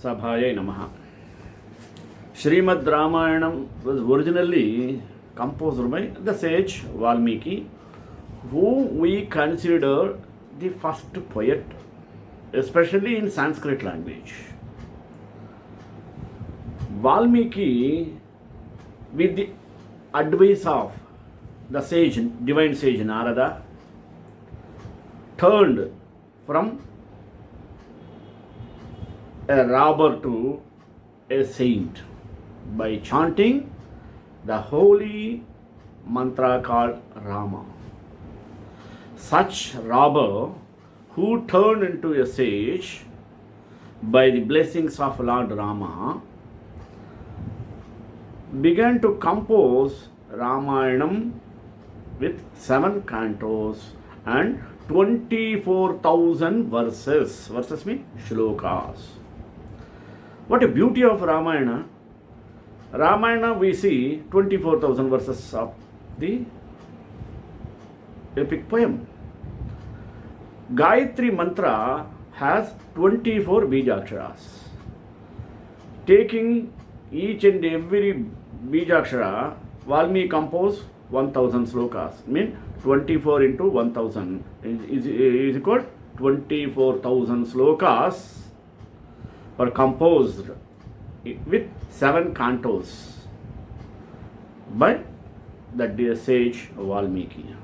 Sabhaya Namaha. Srimad Ramayanam was originally composed by the sage Valmiki, who we consider the first poet, especially in Sanskrit language. Valmiki, with the advice of the sage, divine sage Narada, turned from a robber to a saint by chanting the holy mantra called Rama. Such robber who turned into a sage by the blessings of Lord Rama began to compose Ramayanam with 7 cantos and 24,000 verses. Verses mean shlokas. What a beauty of Ramayana. Ramayana we see 24,000 verses of the epic poem. Gayatri mantra has 24 bijaksharas. Taking each and every bijakshara, Valmiki composed 1000 slokas. Mean 24 into 1000 is equal 24,000 slokas were composed with 7 cantos by the dear sage Valmiki.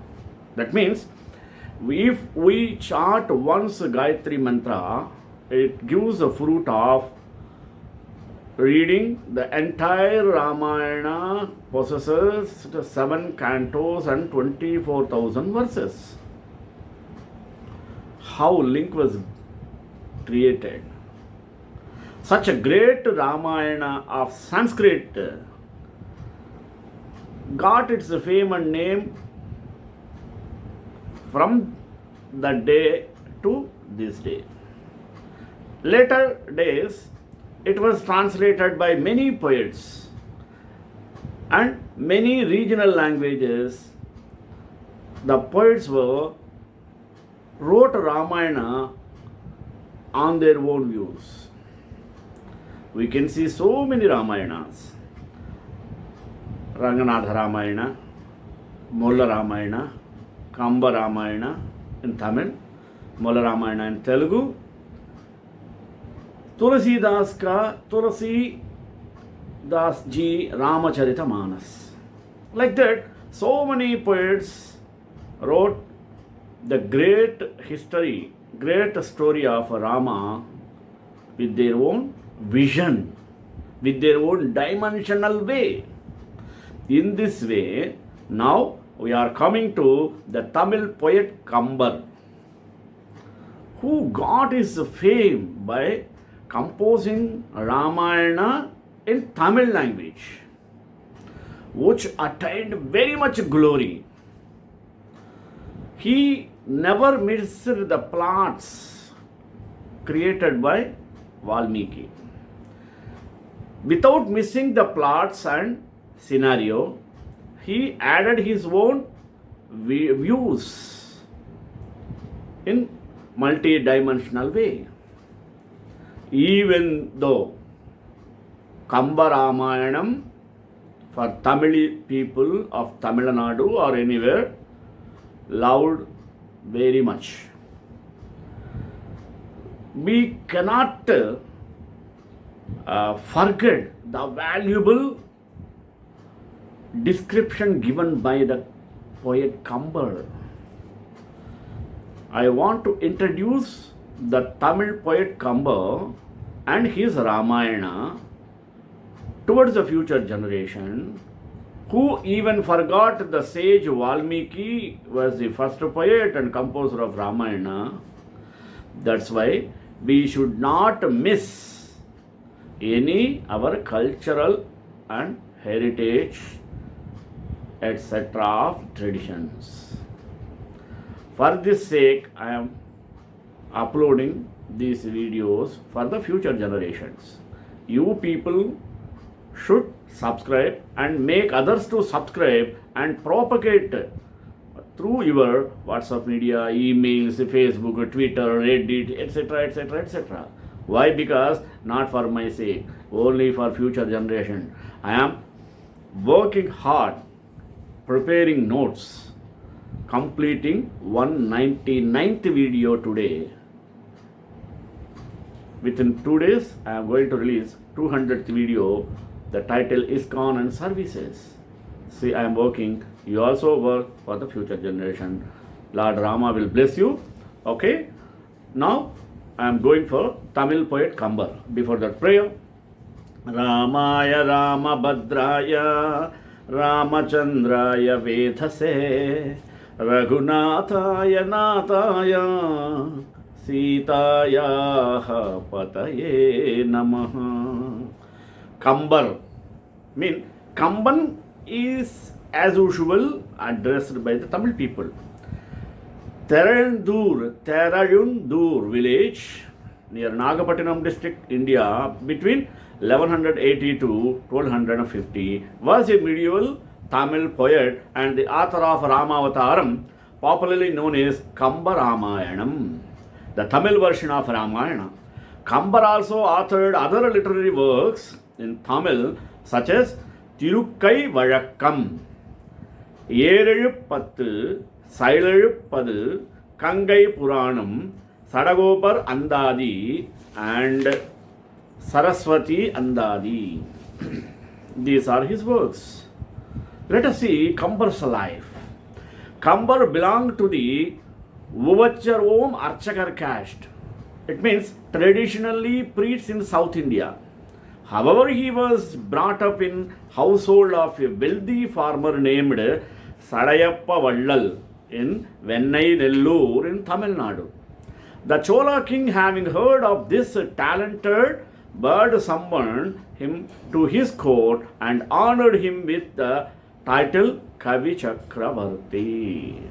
That means if we chant once Gayatri mantra, it gives the fruit of reading the entire Ramayana possesses the 7 cantos and 24,000 verses. How link was created? Such a great Ramayana of Sanskrit got its fame and name from that day to this day. Later days, it was translated by many poets and many regional languages. The poets wrote Ramayana on their own views. We can see so many Ramayanas. Ranganatha Ramayana, Mulla Ramayana, Kambar Ramayana in Tamil, Mulla Ramayana in Telugu, Tulsidas का Tulsidas ji Ramcharit Manas. Like that, so many poets wrote the great history, great story of Rama with their own vision, with their own dimensional way. In this way, now we are coming to the Tamil poet Kambar, who got his fame by composing Ramayana in Tamil language, which attained very much glory. He never missed the plots created by Valmiki. Without missing the plots and scenario, he added his own views in multi-dimensional way. Even though Kambar Ramayanam for Tamil people of Tamil Nadu or anywhere loved very much. We cannot forget the valuable description given by the poet Kambar. I want to introduce the Tamil poet Kambar and his Ramayana towards the future generation, who even forgot the sage Valmiki was the first poet and composer of Ramayana. That's why we should not miss any our cultural and heritage, etc. of traditions. For this sake, I am uploading these videos for the future generations. You people should subscribe and make others to subscribe and propagate through your WhatsApp media, emails, Facebook, Twitter, Reddit, etc., etc., etc. Why? Because not for my sake, only for future generation. I am working hard, preparing notes, completing 199th video today. Within 2 days, I am going to release 200th video. The title is ISKCON and Services. See, I am working. You also work for the future generation. Lord Rama will bless you. Okay? Now, I am going for Tamil poet Kambar. Before that prayer, Ramaya Ramabhadraya Ramachandraya Vedhase Raghunathaya Nathaya Sitayaha Pataye Namaha. Kambar mean Kamban is as usual addressed by the Tamil people. Terayundur village near Nagapattinam district, India, between 1180 to 1250 was a medieval Tamil poet and the author of Ramavataram, popularly known as Kambar Ramayanam, the Tamil version of Ramayana. Kambar also authored other literary works in Tamil such as Tirukkai Vazhakkam, Yerezhupattu, Sailezhupadu, Kangai Puranam, Sadagopar Andadi, and Saraswati Andadi. These are his works. Let us see Kambar's life. Kambar belonged to the Uvachar Archakar caste. It means traditionally priests in South India. However, he was brought up in household of a wealthy farmer named Sadayappa Vallal in Vennai Nellur in Tamil Nadu. The Chola king, having heard of this talented bird, summoned him to his court and honored him with the title Kavi Chakravarti.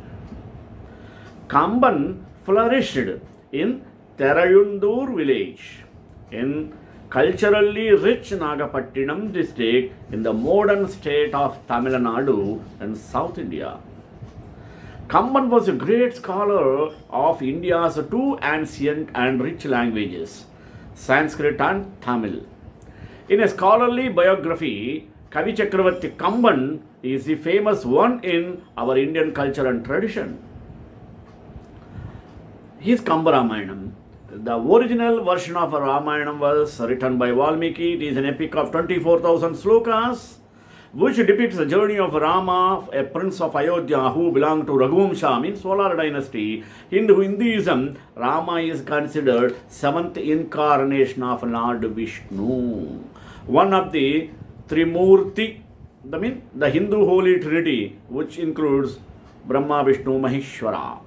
Kamban flourished in Terayundur village in culturally rich Nagapattinam district in the modern state of Tamil Nadu and South India. Kamban was a great scholar of India's two ancient and rich languages, Sanskrit and Tamil. In a scholarly biography, Kavi Chakravarti Kamban is the famous one in our Indian culture and tradition. His Kambar Ramayanam. The original version of Ramayanam was written by Valmiki. It is an epic of 24,000 slokas, which depicts the journey of Rama, a prince of Ayodhya who belonged to Raghuvamsha, means Solar dynasty. In Hinduism, Rama is considered seventh incarnation of Lord Vishnu, one of the Trimurti, the Hindu Holy Trinity, which includes Brahma, Vishnu, Maheshwara.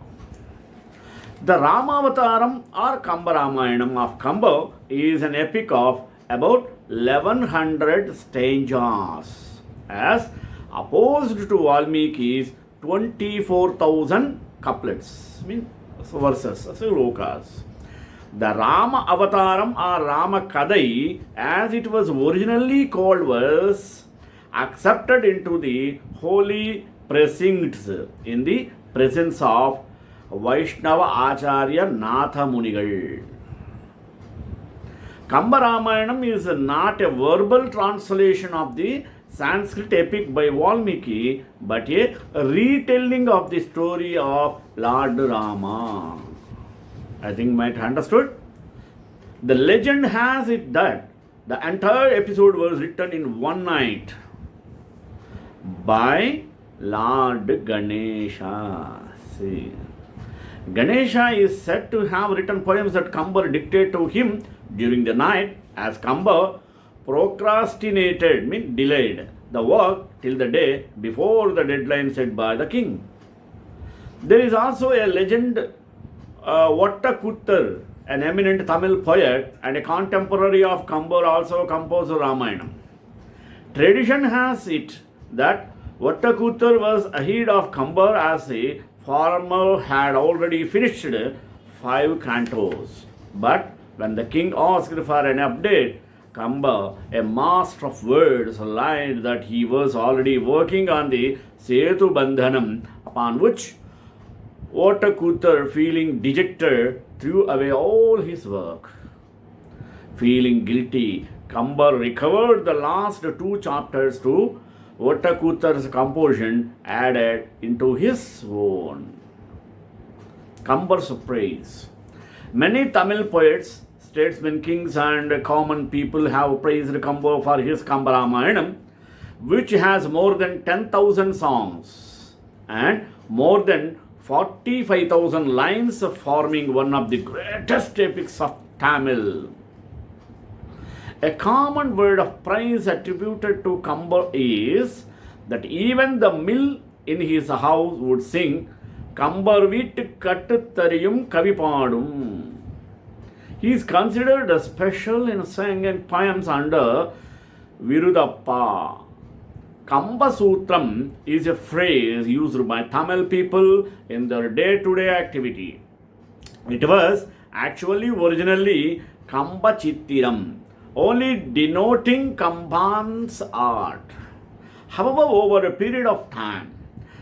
The Ramavataram or Kambar Ramayanam of Kambar is an epic of about 1100 stanzas, as opposed to Valmiki's 24,000 couplets, verses, slokas. The Rama Avataram or Rama Kadai, as it was originally called, was accepted into the holy precincts in the presence of Vaishnava Acharya Natha Munigal. Kambar Ramayanam is not a verbal translation of the Sanskrit epic by Valmiki, but a retelling of the story of Lord Rama. I think you might have understood. The legend has it that the entire episode was written in one night by Lord Ganesha. See, Ganesha is said to have written poems that Kambar dictated to him during the night, as Kambar procrastinated, delayed the work till the day before the deadline set by the king. There is also a legend, Vattakuttar, an eminent Tamil poet and a contemporary of Kambar, also composed Ramayanam. Tradition has it that Vattakuttar was ahead of Kambar, as the former had already finished 5 cantos. But when the king asked for an update, Kambar, a master of words, lied that he was already working on the Setu Bandhanam, upon which Vattakuttar, feeling dejected, threw away all his work. Feeling guilty, Kambar recovered the last two chapters to Ottakuttar's composition added into his own. Kambar's praise. Many Tamil poets, statesmen, kings, and common people have praised Kambar for his Kambaramayanam, which has more than 10,000 songs and more than 45,000 lines, forming one of the greatest epics of Tamil. A common word of praise attributed to Kambar is that even the mill in his house would sing, Kambar Vittu Kattu Thariyum Kavipadum. He is considered a special in singing poems under Virudappa. Kamba Sutram is a phrase used by Tamil people in their day-to-day activity. It was actually originally Kamba Chittiram, only denoting Kamban's art. However, over a period of time,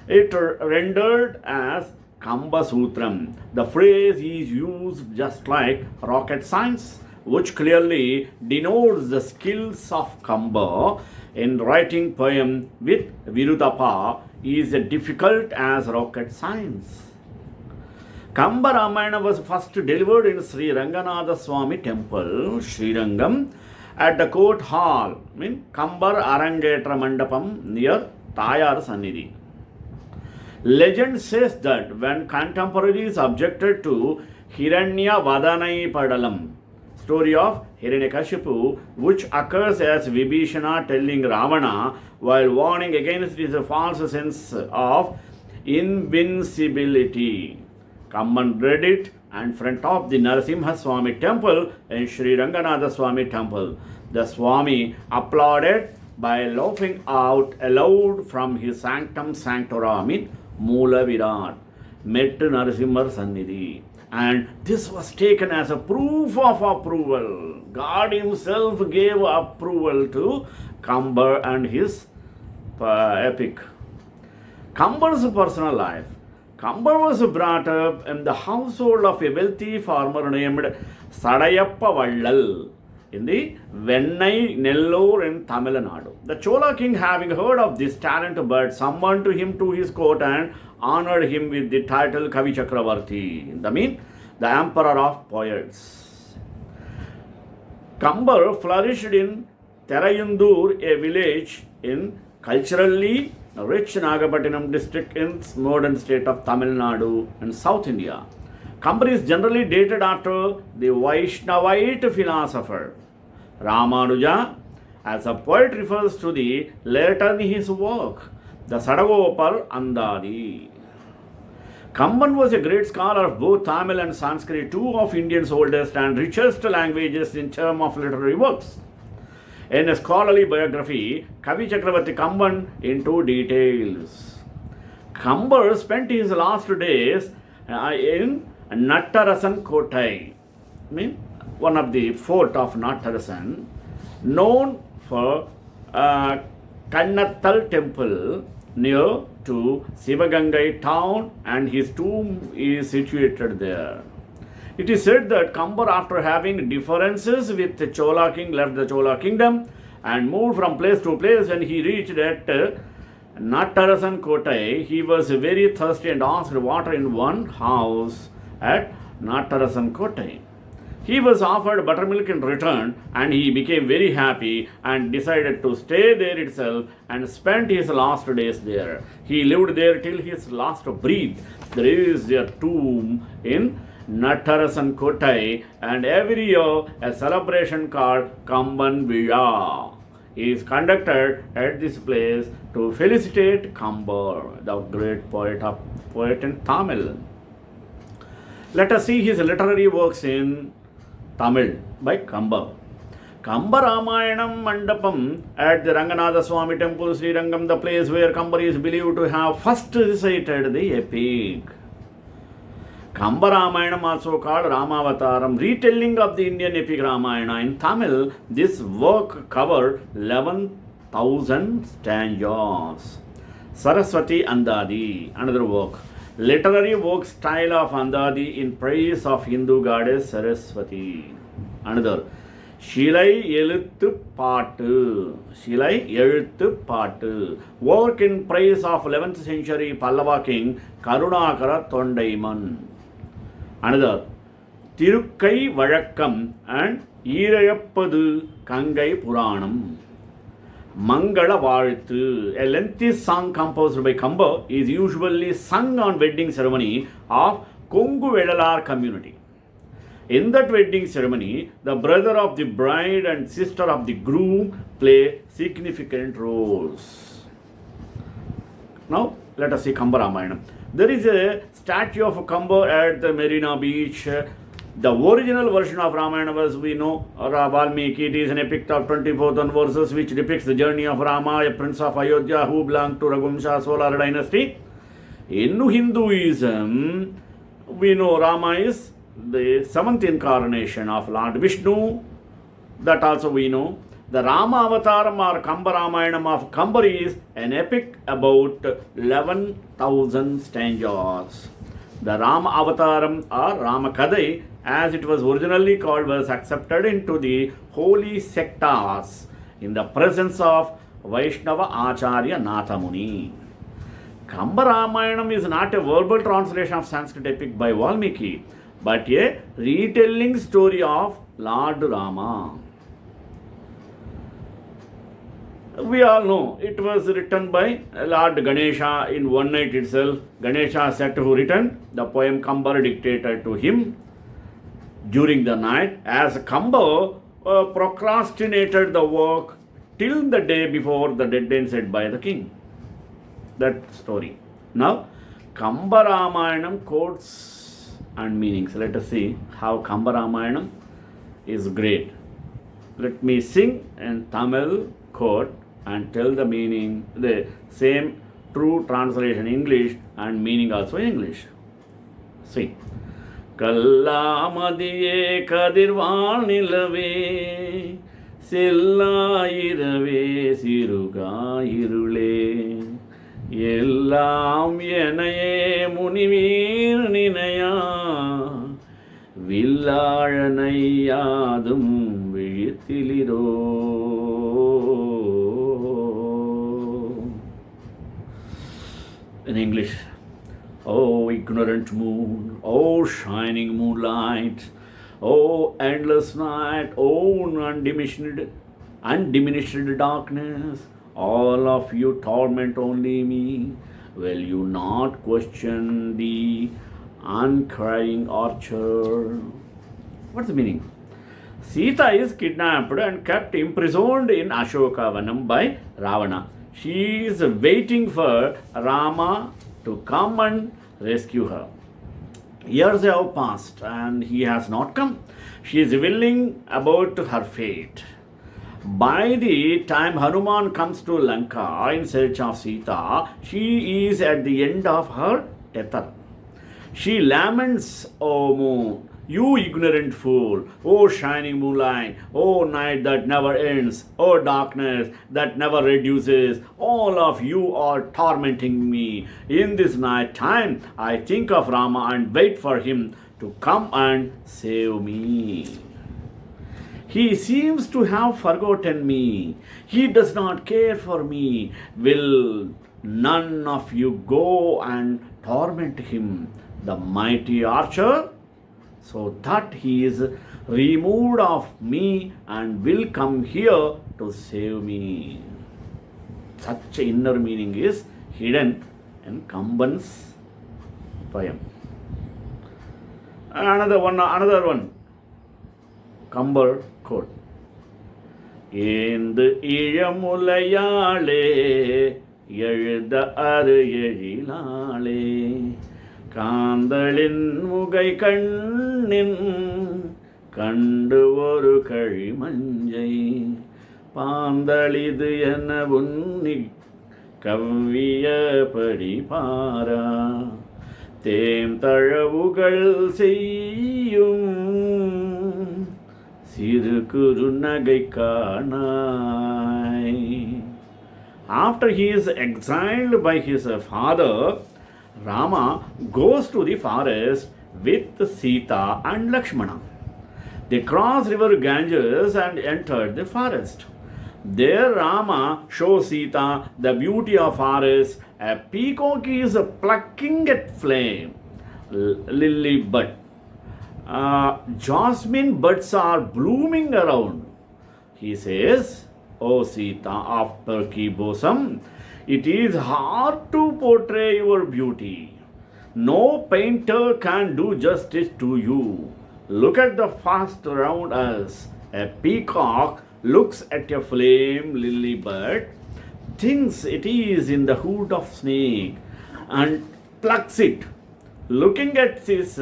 it rendered as Kamba Sutram. The phrase is used just like rocket science, which clearly denotes the skills of Kambar in writing poem with Virudappa is as difficult as rocket science. Kambar Ramayana was first delivered in Sri Ranganatha Swami Temple, Srirangam, at the court hall, Kambar Arangetra Mandapam near Tayar Sannidhi. Legend says that when contemporaries objected to Hiranya Vadanai Padalam, story of Hiranyakashipu, which occurs as Vibhishana telling Ravana while warning against his false sense of invincibility, Kamban read it in front of the Narasimha Swami temple and Sri Ranganatha Swami temple. The Swami applauded by laughing out aloud from his sanctum sanctorum, Moola Virat, Mettu Narasimhar Sannidhi. And this was taken as a proof of approval. God himself gave approval to Kambar and his epic. Kambar's personal life. Kambar was brought up in the household of a wealthy farmer named Sadayappa Vallal in the Vennai Nellore in Tamil Nadu. The Chola king, having heard of this talent, but summoned him to his court and honored him with the title Kavi Chakravarti, the emperor of poets. Kambar flourished in Terayundur, a village in culturally rich Nagapattinam district in modern state of Tamil Nadu in South India. Kambar is generally dated after the Vaishnavite philosopher Ramanuja, as a poet refers to the later in his work, the Sadagopal Andadi. Kamban was a great scholar of both Tamil and Sanskrit, two of India's oldest and richest languages in terms of literary works. In a scholarly biography, Kavi Chakravarti Kamban into details. Kambar spent his last days in Nattarasan Kotai, one of the fort of Nattarasan, known for Kannattal temple near to Sivagangai town, and his tomb is situated there. It is said that Kambar, after having differences with the Chola king, left the Chola kingdom and moved from place to place. When he reached at Nattarasan Kotai, he was very thirsty and asked water in one house at Nattarasan Kotai. He was offered buttermilk in return, and he became very happy and decided to stay there itself and spent his last days there. He lived there till his last breath. There is a tomb in Nattarasan Kotai, and every year a celebration called Kamban Vizha is conducted at this place to felicitate Kambar, the great poet in Tamil. Let us see his literary works in Tamil by Kambar. Kambar Ramayanam Mandapam at the Ranganatha Swami Temple, Srirangam, the place where Kambar is believed to have first recited the epic. Kambar Ramayanam, also called Ramavataram, retelling of the Indian epic Ramayana. In Tamil, this work covered 11,000 stanzas. Saraswati Andadi, another work. Literary work style of Andadi in praise of Hindu goddess Saraswati. Another. Shilai எழுத்து பாட்டு. Shilai எழுத்து பாட்டு. Work in praise of 11th century Pallava king Karunakara Thondaiman. Another Tirukkai Vazhakkam and ஈரழப்பது Kangai Puranam. Mangala Vazhthu, a lengthy song composed by Kambar, is usually sung on wedding ceremony of Kongu Vedalar community. In that wedding ceremony, the brother of the bride and sister of the groom play significant roles. Now, let us see Kambar Ramayanam. There is a statue of Kambar at the Marina Beach. The original version of Ramayana, as we know, Valmiki, it is an epic of 24th verses which depicts the journey of Rama, a prince of Ayodhya who belonged to Raghuvamsha Solar dynasty. In Hinduism, we know Rama is the seventh incarnation of Lord Vishnu. That also we know. The Rama Avataram or Kambar Ramayanam of Kambar is an epic about 11,000 stanzas. The Rama Avataram or Rama Kadai, as it was originally called, was accepted into the holy sectas in the presence of Vaishnava Acharya Nathamuni. Kambar Ramayanam is not a verbal translation of Sanskrit epic by Valmiki, but a retelling story of Lord Rama. We all know it was written by Lord Ganesha in one night itself. Ganesha said who written the poem Kambar dictated to him during the night, as Kambar procrastinated the work till the day before the deadline set by the king. That story. Now, Kambar Ramayanam quotes and meanings. Let us see how Kambar Ramayanam is great. Let me sing in Tamil quote and tell the meaning, the same true translation English and meaning also in English. See. கல்லாமதியே கதிர்வானிலவே செல்லாயிரவே சிறுகாயிருளே எல்லாம் எனையே முனிவீர் நினையா வில்லாழனையாதும் விழித்திலிரோ. In English. Oh, ignorant moon, oh, shining moonlight, oh, endless night, oh, undiminished darkness, all of you torment only me. Will you not question the uncrying orchard? What's the meaning? Sita is kidnapped and kept imprisoned in Ashokavanam by Ravana. She is waiting for Rama to come and rescue her. Years have passed and he has not come. She is willing about her fate. By the time Hanuman comes to Lanka in search of Sita, she is at the end of her tether. She laments, "O moon, you ignorant fool, O shining moonlight, O night that never ends, O darkness that never reduces, all of you are tormenting me. In this night time, I think of Rama and wait for him to come and save me. He seems to have forgotten me. He does not care for me. Will none of you go and torment him, the mighty archer, so that he is removed of me and will come here to save me?" Such inner meaning is hidden in Kamban's poem. Another one, Kambar quote. ஏந்து இளமுலையாளே எழுத அரு எழிலாளே காந்தளின் முகை கண்ணின் கண்டு ஒரு கழிமஞ்சை பாந்தளிது என உன்னி கவ்வியபடி பாரா them தழவுகள் செய்யும் சிறு குறு நகை காணாய். After he is exiled by his father, Rama goes to the forest with Sita and Lakshmana. They crossed river Ganges and entered the forest. There Rama shows Sita the beauty of forest. A peacock is plucking at flame, lily bud. Jasmine buds are blooming around. He says, O Sita of perky bosom, it is hard to portray your beauty. No painter can do justice to you. Look at the forest around us. A peacock looks at a flame lily bud, thinks it is in the hood of snake, and plucks it. Looking at his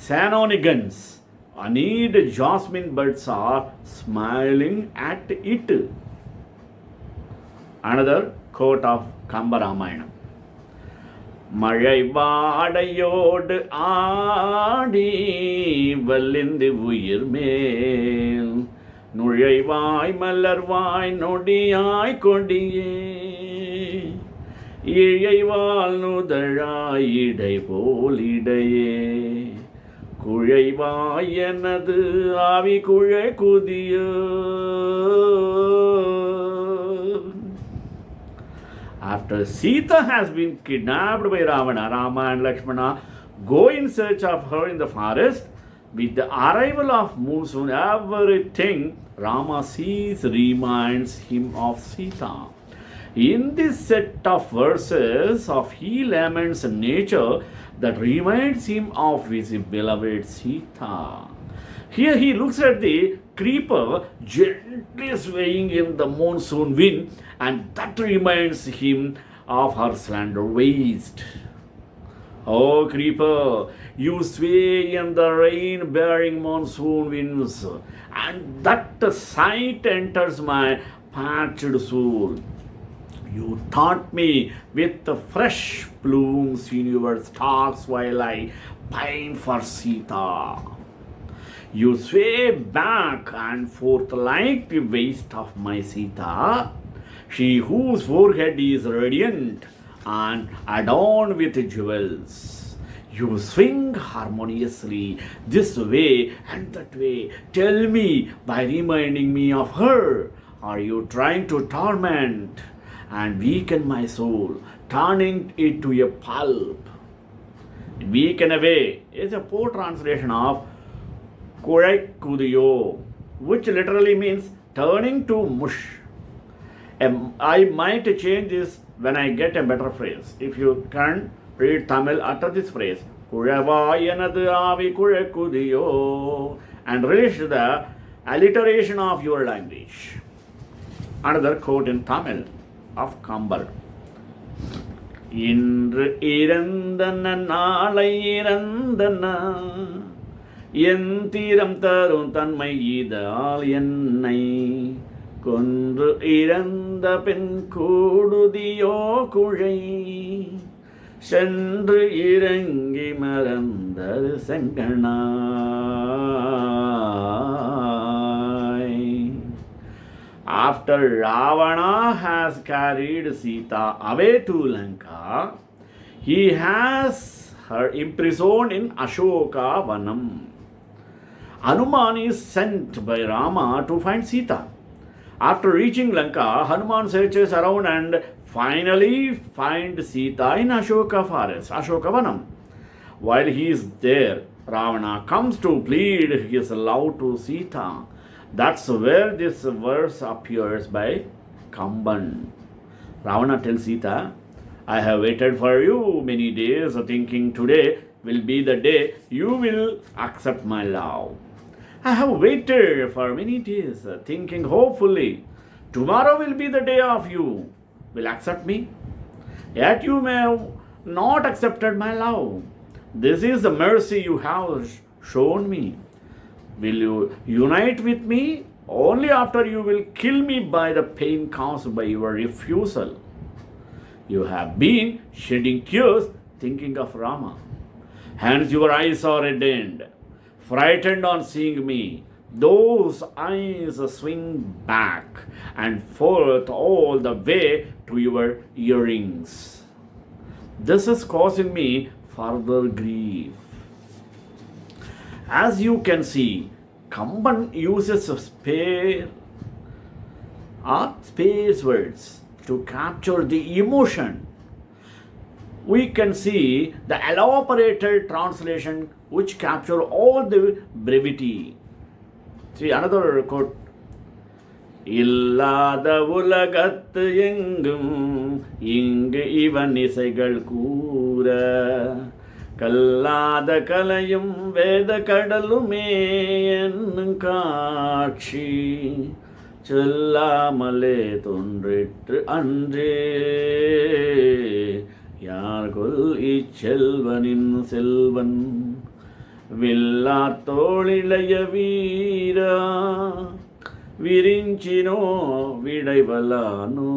shenanigans, honeyed jasmine buds are smiling at it. Another quote of Kambar Ramayana. மழை வாடையோடு ஆடி வலிந்து உயிர் மேல் நுழைவாய் மலர்வாய் நொடியாய் கொடியே இழைவால் நுதழாய் இடை போல் இடையே குழைவாய் எனது ஆவி குழை குதியோ. After Sita has been kidnapped by Ravana, Rama and Lakshmana go in search of her in the forest. With the arrival of monsoon, everything Rama sees reminds him of Sita. In this set of verses he laments nature that reminds him of his beloved Sita. Here he looks at the creeper gently swaying in the monsoon wind, and that reminds him of her slender waist. Oh, creeper, you sway in the rain-bearing monsoon winds, and that sight enters my parched soul. You taunt me with the fresh blooms in your stalks while I pine for Sita. You sway back and forth like the waist of my Sita, she whose forehead is radiant and adorned with jewels. You swing harmoniously this way and that way. Tell me by reminding me of her. Are you trying to torment and weaken my soul, turning it to a pulp? Weaken away is a poor translation of Kurai Kudiyo, which literally means turning to mush. I might change this when I get a better phrase. If you can read Tamil, utter this phrase, Kuzhavayanadu avi Kurai Kudiyo, and relish the alliteration of your language. Another quote in Tamil of Kambar. இன்று இறந்தன நாளை இறந்தன எந்திரம் தரும் தன்மை இதால் என்னை கொன்று இறந்த பெண் கூடுதியோ குழை சென்று இறங்கி மறந்தது செங்கனாய். After Ravana has carried Sita away to Lanka, he has her imprisoned in Ashoka Vanam. Hanuman is sent by Rama to find Sita. After reaching Lanka, Hanuman searches around and finally finds Sita in Ashoka forest, Ashoka Vanam. While he is there, Ravana comes to plead his love to Sita. That's where this verse appears by Kamban. Ravana tells Sita, I have waited for you many days, thinking today will be the day you will accept my love. I have waited for many days, thinking hopefully tomorrow will be the day of you will accept me. Yet you may have not accepted my love. This is the mercy you have shown me. Will you unite with me? Only after you will kill me by the pain caused by your refusal. You have been shedding tears thinking of Rama. Hence your eyes are reddened, frightened on seeing me. Those eyes swing back and forth all the way to your earrings. This is causing me further grief. As you can see, Kamban uses space words to capture the emotion. We can see the elaborated translation which capture all the brevity. See another quote. இல்லாத உலகத்து எங்கும் இங்கு இவன் இசைகள் கூற கல்லாத கலையும் வேத கடலுமே என்னும் காட்சி சொல்லாமலே தோன்றிற்று அன்றே யார்கொல் இச்செல்வனின் செல்வன் வில்லார் தோளிளைய வீரா விரிஞ்சினோ விடைவலானோ.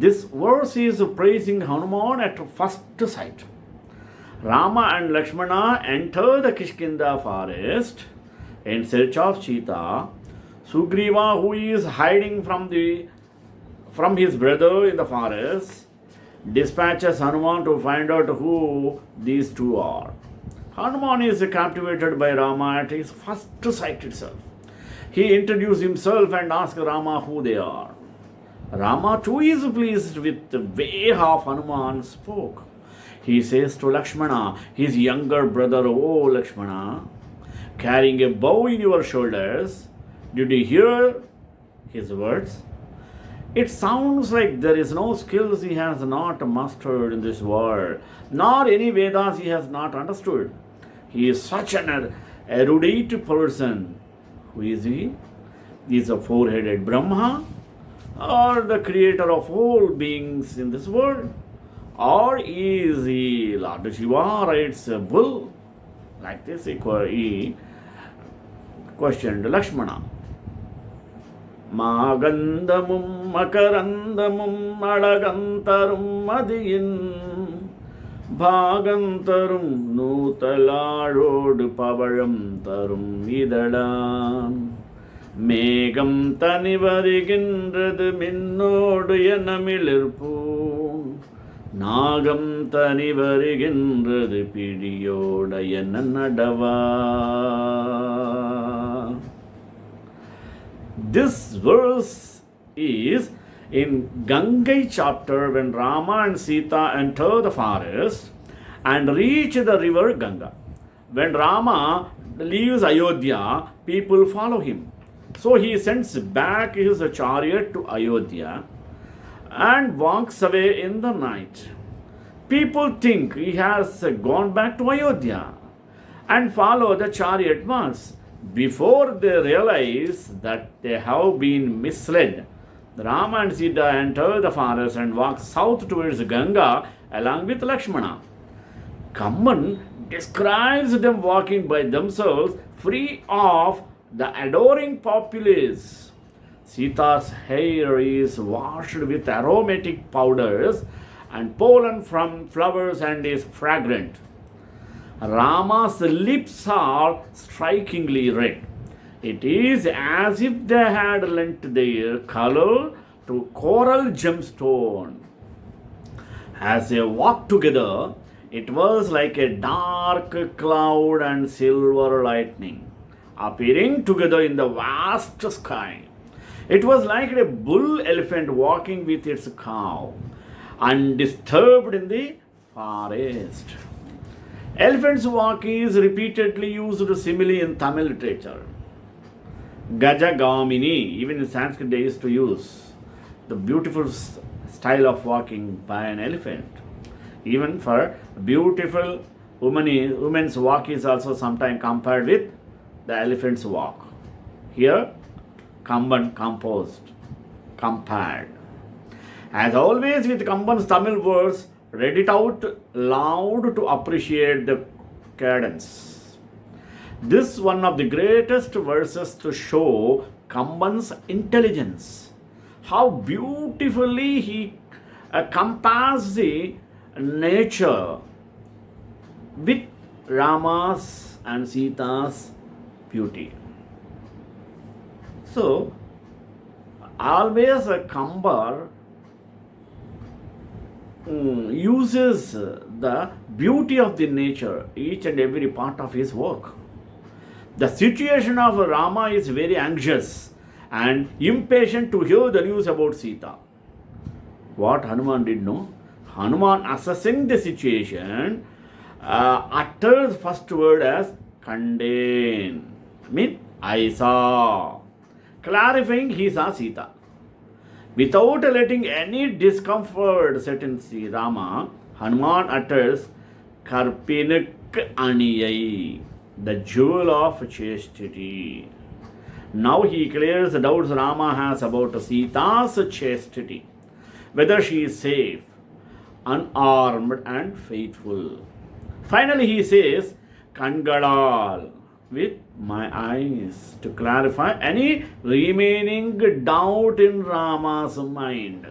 This verse is praising Hanuman at first sight. Rama and Lakshmana enter the Kishkinda forest in search of Sita. Sugriva, who is hiding from his brother in the forest, dispatches Hanuman to find out who these two are. Hanuman is captivated by Rama at his first sight itself. He introduces himself and asks Rama who they are. Rama too is pleased with the way how Hanuman spoke. He says to Lakshmana, his younger brother, "O Lakshmana, carrying a bow in your shoulders, did you hear his words? It sounds like there is no skills he has not mastered in this world, nor any Vedas he has not understood. He is such an erudite person." Who is he? He is a four-headed Brahma, or the creator of all beings in this world? Or is he Lord Shiva rides a bull? Like this he questioned Lakshmana. மாகந்தமும் மகரந்தமும் அழகந்தரும் மதியின் பாகந்தரும் நூத்தலாழோடு பவழம் தரும் இதழான் மேகம் தனி வருகின்றது மின்னோடு எனமிளிர்பூன் நாகம் தனி வருகின்றது பிடியோட என நடவா. This verse is in Gangai chapter when Rama and Sita enter the forest and reach the river Ganga. When Rama leaves Ayodhya, people follow him. So he sends back his chariot to Ayodhya and walks away in the night. People think he has gone back to Ayodhya and follow the chariot once. Before they realize that they have been misled, Rama and Sita enter the forest and walk south towards Ganga along with Lakshmana. Kamban describes them walking by themselves free of the adoring populace. Sita's hair is washed with aromatic powders and pollen from flowers and is fragrant. Rama's lips are strikingly red. It is as if they had lent their color to coral gemstone. As they walked together, it was like a dark cloud and silver lightning appearing together in the vast sky. It was like a bull elephant walking with its cow, undisturbed in the forest. Elephant's walk is repeatedly used simile in Tamil literature. Gajagamini, even in Sanskrit they used to use the beautiful style of walking by an elephant. Even for beautiful women's walk is also sometimes compared with the elephant's walk. Here, Kamban compared. As always with Kamban's Tamil words, read it out loud to appreciate the cadence. This is one of the greatest verses to show Kamban's intelligence. How beautifully he compares the nature with Rama's and Sita's beauty. So, always a Kambar uses the beauty of the nature, each and every part of his work. The situation of Rama is very anxious and impatient to hear the news about Sita. What Hanuman did know? Hanuman, assessing the situation, utters first word as Kanden, mean I saw, clarifying he saw Sita. Without letting any discomfort set in Sri Rama, Hanuman utters Karpinak Aniyai, the jewel of chastity. Now he clears the doubts Rama has about Sita's chastity, whether she is safe, unarmed, and faithful. Finally, he says, Kangalal, with my eyes, to clarify any remaining doubt in Rama's mind.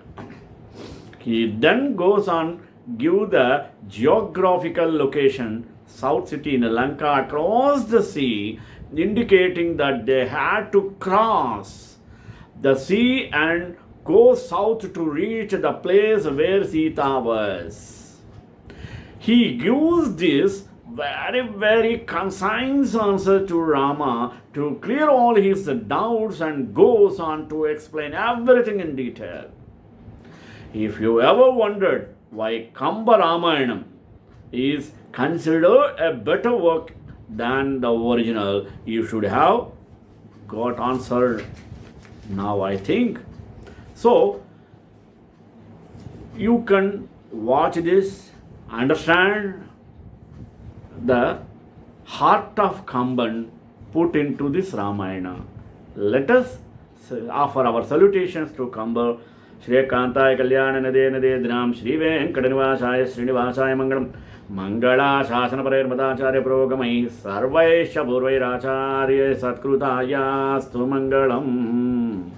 He then goes on give the geographical location, South City in Lanka, across the sea, indicating that they had to cross the sea and go south to reach the place where Sita was. He gives this very concise answer to Rama to clear all his doubts and goes on to explain everything in detail. If you ever wondered why Kambar Ramayanam is considered a better work than the original, you should have got answered now, I think. So, you can watch this, understand the heart of Kamban put into this Ramayana. Let us offer our salutations to Kambar. Shreekantai Kalyana Nade Nade Dram Shri Venkatanivasaaya Srinivasaya Mangalam Mangala Shasana Parer Madacharya Progamai Sarvaisha Purvairacharya Satkrutāya Stu Mangalam.